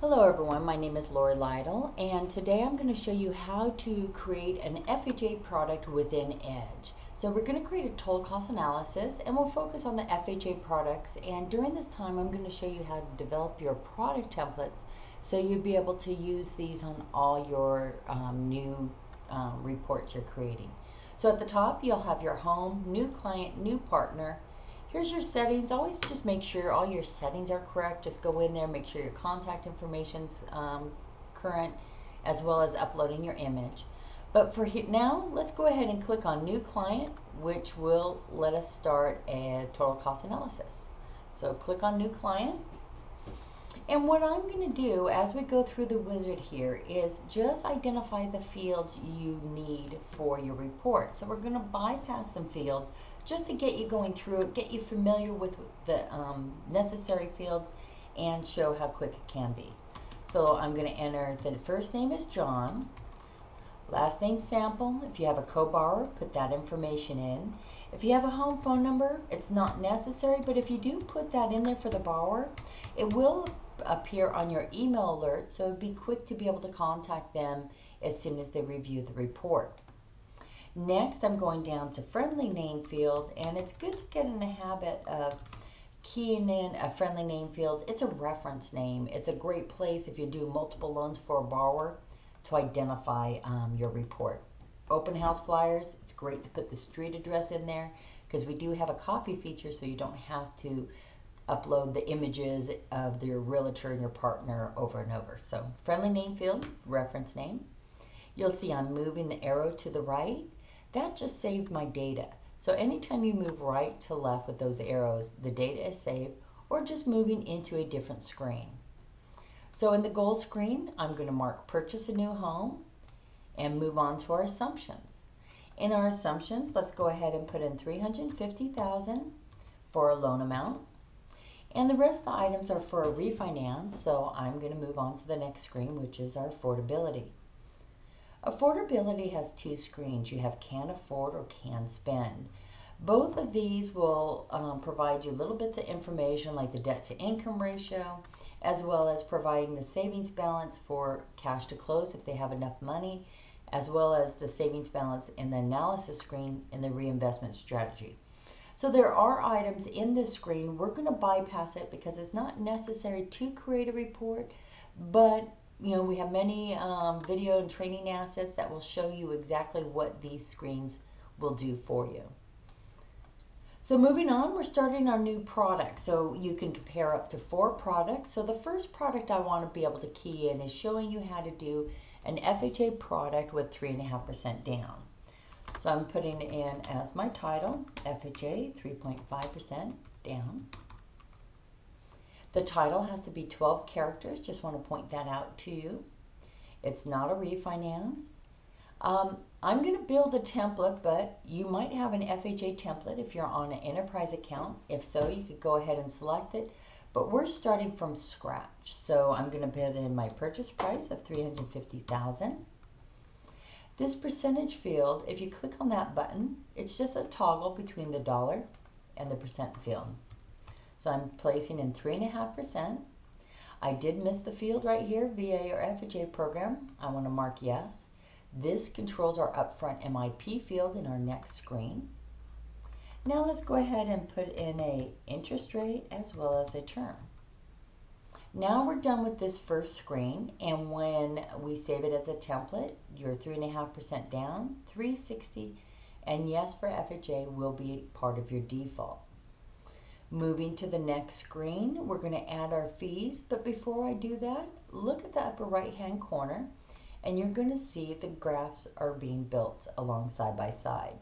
Hello everyone, my name is Lori Lytle, and today I'm going to show you how to create an FHA product within Edge. So we're going to create a total cost analysis and we'll focus on the FHA products, and during this time I'm going to show you how to develop your product templates so you'll be able to use these on all your new reports you're creating. So at the top you'll have your home, new client, new partner. Here's your settings. Always just make sure all your settings are correct. Just go in there, make sure your contact information's current, as well as uploading your image. But for now, let's go ahead and click on New Client, which will let us start a total cost analysis. So click on New Client. And what I'm going to do as we go through the wizard here is just identify the fields you need for your report. So we're going to bypass some fields just to get you going through it, get you familiar with the necessary fields, and show how quick it can be. So I'm going to enter the first name is John, last name sample. If you have a co-borrower, put that information in. If you have a home phone number, it's not necessary, but if you do put that in there for the borrower, it will appear on your email alert, so be quick to be able to contact them as soon as they review the report. Next, I'm going down to friendly name field, and it's good to get in the habit of keying in a friendly name field. It's a reference name. It's a great place if you do multiple loans for a borrower to identify your report. Open house flyers, it's great to put the street address in there because we do have a copy feature, so you don't have to upload the images of your realtor and your partner over and over. So friendly name field, reference name. You'll see I'm moving the arrow to the right. That just saved my data. So anytime you move right to left with those arrows, the data is saved, or just moving into a different screen. So in the goal screen, I'm going to mark purchase a new home and move on to our assumptions. In our assumptions, let's go ahead and put in $350,000 for a loan amount. And the rest of the items are for a refinance, so I'm going to move on to the next screen, which is our affordability. Affordability has two screens. You have can afford or can spend. Both of these will provide you little bits of information like the debt to income ratio, as well as providing the savings balance for cash to close if they have enough money, as well as the savings balance in the analysis screen in the reinvestment strategy. So there are items in this screen. We're going to bypass it because it's not necessary to create a report, but we have many video and training assets that will show you exactly what these screens will do for you. So moving on, we're starting our new product. So you can compare up to 4 products. So the first product I want to be able to key in is showing you how to do an FHA product with 3.5% down. So I'm putting in as my title, FHA 3.5% down. The title has to be 12 characters, just want to point that out to you. It's not a refinance. I'm going to build a template, but you might have an FHA template if you're on an enterprise account. If so, you could go ahead and select it, but we're starting from scratch. So I'm going to put in my purchase price of $350,000. This percentage field, if you click on that button, it's just a toggle between the dollar and the percent field. So I'm placing in 3.5%. I did miss the field right here, VA or FHA program. I want to mark yes. This controls our upfront MIP field in our next screen. Now let's go ahead and put in a interest rate as well as a term. Now we're done with this first screen, and when we save it as a template, your 3.5% down, 360, and yes for FHA will be part of your default. Moving to the next screen, we're going to add our fees, but before I do that, look at the upper right hand corner and you're going to see the graphs are being built along side by side.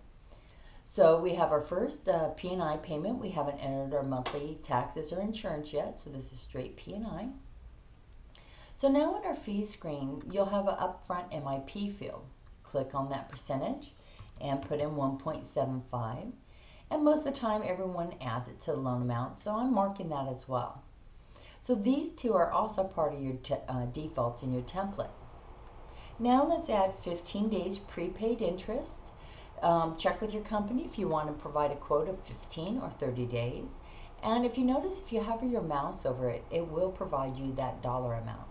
So we have our first P&I payment. We haven't entered our monthly taxes or insurance yet, so this is straight P&I. So now in our fees screen, you'll have an upfront MIP field. Click on that percentage and put in 1.75. And most of the time, everyone adds it to the loan amount, so I'm marking that as well. So these two are also part of your defaults in your template. Now let's add 15 days prepaid interest. Check with your company if you want to provide a quote of 15 or 30 days. And if you notice, if you hover your mouse over it, it will provide you that dollar amount.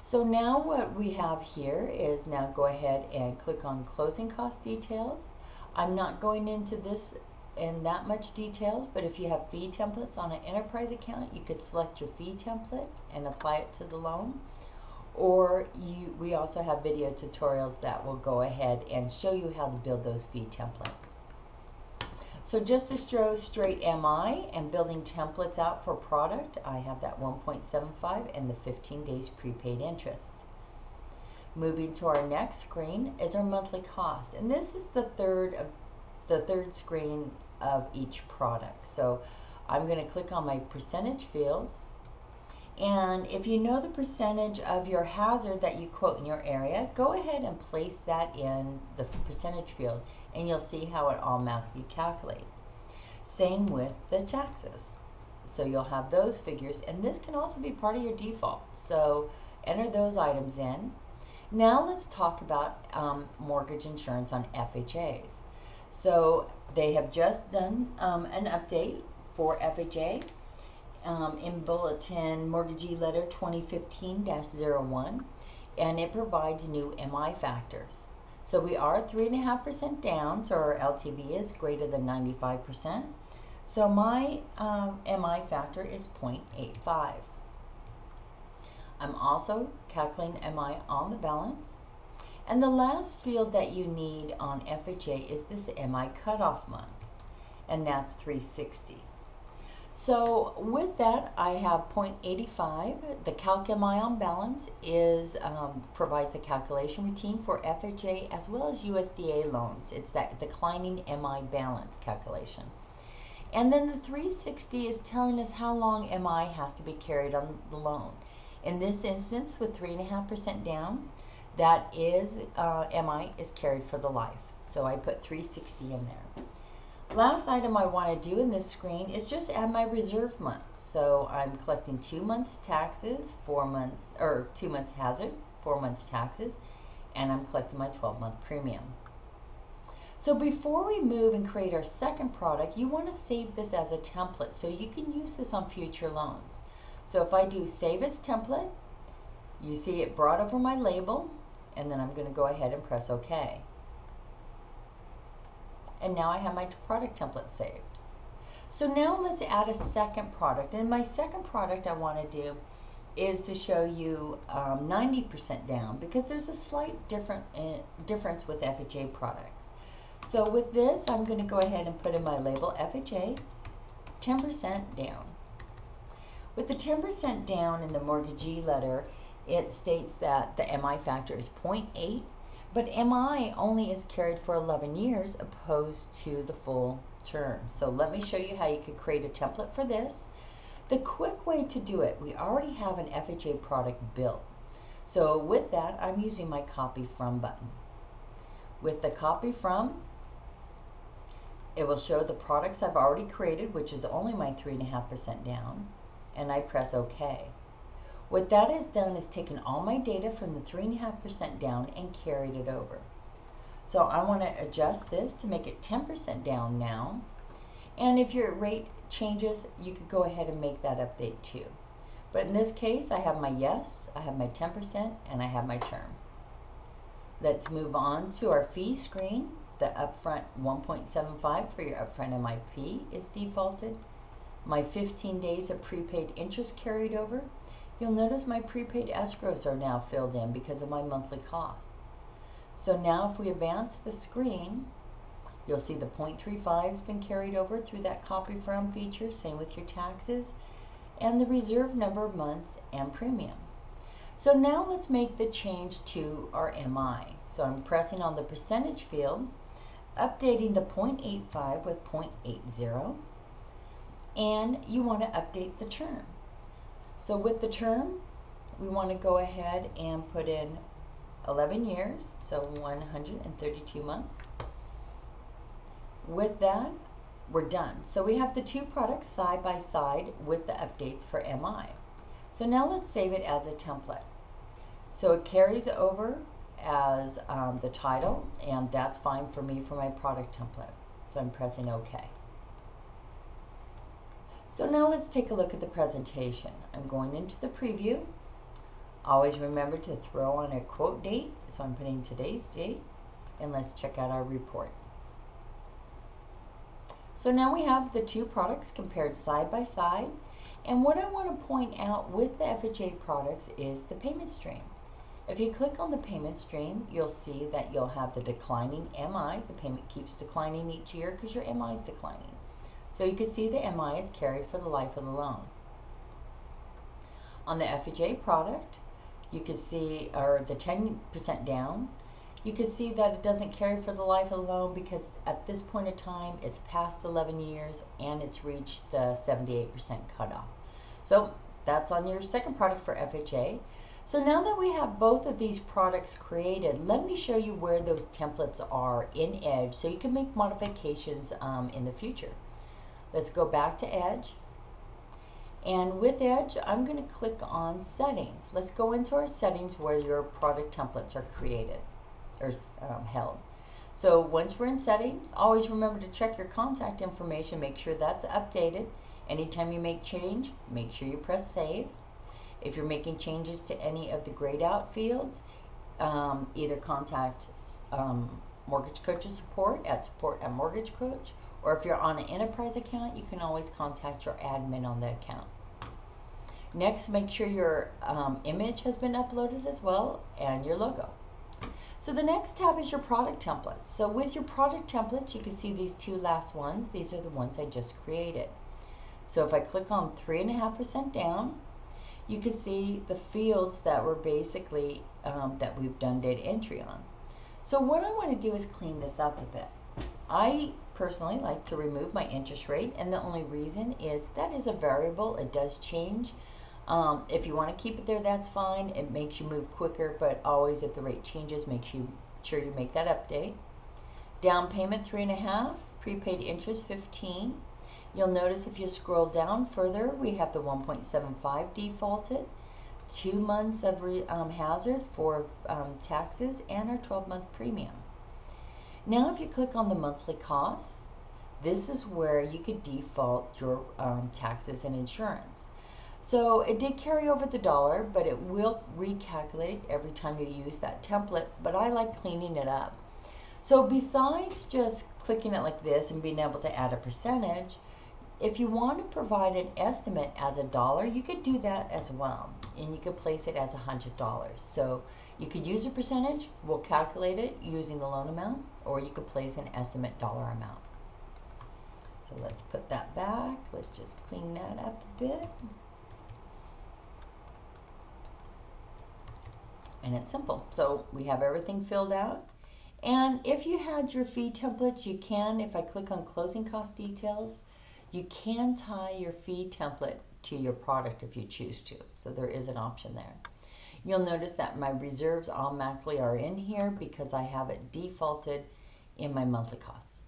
So now what we have here is now go ahead and click on closing cost details. I'm not going into this in that much details, but if you have fee templates on an enterprise account, you could select your fee template and apply it to the loan. Or we also have video tutorials that will go ahead and show you how to build those fee templates. So just to show straight MI and building templates out for product, I have that 1.75 and the 15 days prepaid interest. Moving to our next screen is our monthly cost, and this is the third screen of each product. So I'm going to click on my percentage fields, and if you know the percentage of your hazard that you quote in your area, go ahead and place that in the percentage field, and you'll see how it automatically calculates. Same with the taxes. So you'll have those figures, and this can also be part of your default. So enter those items in. Now let's talk about mortgage insurance on FHAs. So they have just done an update for FHA in Bulletin Mortgagee Letter 2015-01, and it provides new MI factors. So we are 3.5% down, so our LTV is greater than 95%. So my MI factor is 0.85. I'm also calculating MI on the balance. And the last field that you need on FHA is this MI cutoff month, and that's 360. So with that, I have 0.85. The Calc MI on balance is provides the calculation routine for FHA as well as USDA loans. It's that declining MI balance calculation. And then the 360 is telling us how long MI has to be carried on the loan. In this instance, with 3.5% down, that is MI is carried for the life. So I put 360 in there. Last item I want to do in this screen is just add my reserve months. So I'm collecting 2 months taxes, 4 months, or 2 months hazard, 4 months taxes, and I'm collecting my 12-month premium. So before we move and create our second product, you want to save this as a template so you can use this on future loans. So if I do save as template, you see it brought over my label, and then I'm going to go ahead and press OK. And now I have my product template saved. So now let's add a second product. And my second product I want to do is to show you 90% down, because there's a slight difference with FHA products. So with this, I'm going to go ahead and put in my label FHA 10% down. With the 10% down in the mortgagee letter, it states that the MI factor is 0.8, but MI only is carried for 11 years opposed to the full term. So let me show you how you could create a template for this. The quick way to do it, we already have an FHA product built. So with that, I'm using my copy from button. With the copy from, it will show the products I've already created, which is only my 3.5% down, and I press OK. What that has done is taken all my data from the 3.5% down and carried it over. So I want to adjust this to make it 10% down now. And if your rate changes, you could go ahead and make that update too. But in this case, I have my yes, I have my 10%, and I have my term. Let's move on to our fee screen. The upfront 1.75 for your upfront MIP is defaulted. My 15 days of prepaid interest carried over. You'll notice my prepaid escrows are now filled in because of my monthly cost. So now if we advance the screen, you'll see the 0.35 has been carried over through that copy from feature, same with your taxes, and the reserve number of months and premium. So now let's make the change to our MI. So I'm pressing on the percentage field, updating the 0.85 with 0.80, and you want to update the term. So with the term, we want to go ahead and put in 11 years, so 132 months. With that, we're done. So we have the two products side by side with the updates for MI. So now let's save it as a template. So it carries over as the title, and that's fine for me for my product template. So I'm pressing OK. So now let's take a look at the presentation. I'm going into the preview. Always remember to throw on a quote date, so I'm putting today's date, and let's check out our report. So now we have the two products compared side by side, and what I want to point out with the FHA products is the payment stream. If you click on the payment stream, you'll see that you'll have the declining MI. The payment keeps declining each year because your MI is declining. So you can see the MI is carried for the life of the loan. On the FHA product, you can see, or the 10% down, you can see that it doesn't carry for the life of the loan because at this point in time, it's past 11 years and it's reached the 78% cutoff. So that's on your second product for FHA. So now that we have both of these products created, let me show you where those templates are in Edge so you can make modifications in the future. Let's go back to Edge. And with Edge, I'm going to click on Settings. Let's go into our settings where your product templates are created or held. So once we're in Settings, always remember to check your contact information, make sure that's updated. Anytime you make change, make sure you press Save. If you're making changes to any of the grayed out fields, either contact Mortgage Coach's support at support@mortgagecoach, or if you're on an enterprise account, you can always contact your admin on the account. Next, make sure your image has been uploaded as well and your logo. So the next tab is your product templates. So with your product templates, you can see these two last ones. These are the ones I just created. So if I click on 3.5% down, you can see the fields that were basically that we've done data entry on. So what I want to do is clean this up a bit. I personally like to remove my interest rate, and the only reason is that is a variable. It does change. If you want to keep it there, that's fine. It makes you move quicker, but always if the rate changes, make sure you make that update. Down payment 3.5%, prepaid interest 15%. You'll notice if you scroll down further, we have the 1.75 defaulted, 2 months of hazard for taxes, and our 12-month premium. Now if you click on the monthly costs, this is where you could default your taxes and insurance. So it did carry over the dollar, but it will recalculate every time you use that template, but I like cleaning it up. So besides just clicking it like this and being able to add a percentage, if you want to provide an estimate as $1, you could do that as well, and you could place it as $100. So you could use a percentage, we'll calculate it using the loan amount, or you could place an estimate dollar amount. So let's put that back. Let's just clean that up a bit. And it's simple. So we have everything filled out. And if you had your fee templates, you can, if I click on closing cost details, you can tie your fee template to your product if you choose to. So there is an option there. You'll notice that my reserves automatically are in here because I have it defaulted in my monthly costs.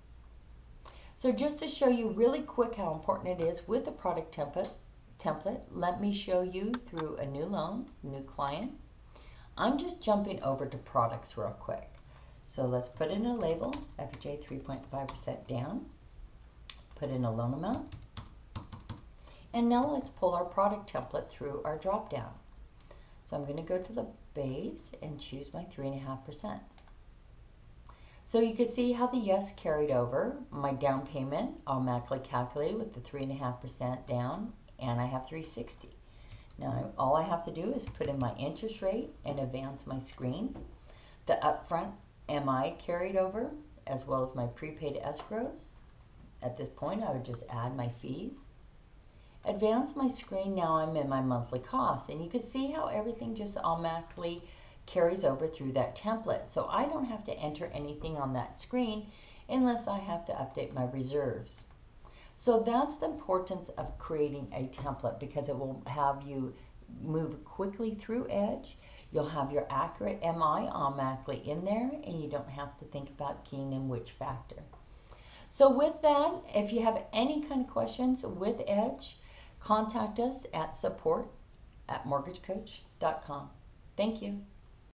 So just to show you really quick how important it is with the product template, let me show you through a new loan, new client. I'm just jumping over to products real quick. So let's put in a label, FHA 3.5% down. Put in a loan amount, and now let's pull our product template through our drop down. So I'm going to go to the base and choose my 3.5%. So you can see how the yes carried over. My down payment automatically calculated with the 3.5% down, and I have $360. Now all I have to do is put in my interest rate and advance my screen. The upfront MI carried over, as well as my prepaid escrows. At this point, I would just add my fees. Advance my screen, now I'm in my monthly costs, and you can see how everything just automatically carries over through that template. So I don't have to enter anything on that screen unless I have to update my reserves. So that's the importance of creating a template, because it will have you move quickly through Edge. You'll have your accurate MI automatically in there, and you don't have to think about keying in which factor. So with that, if you have any kind of questions with Edge, contact us at support@mortgagecoach.com. Thank you.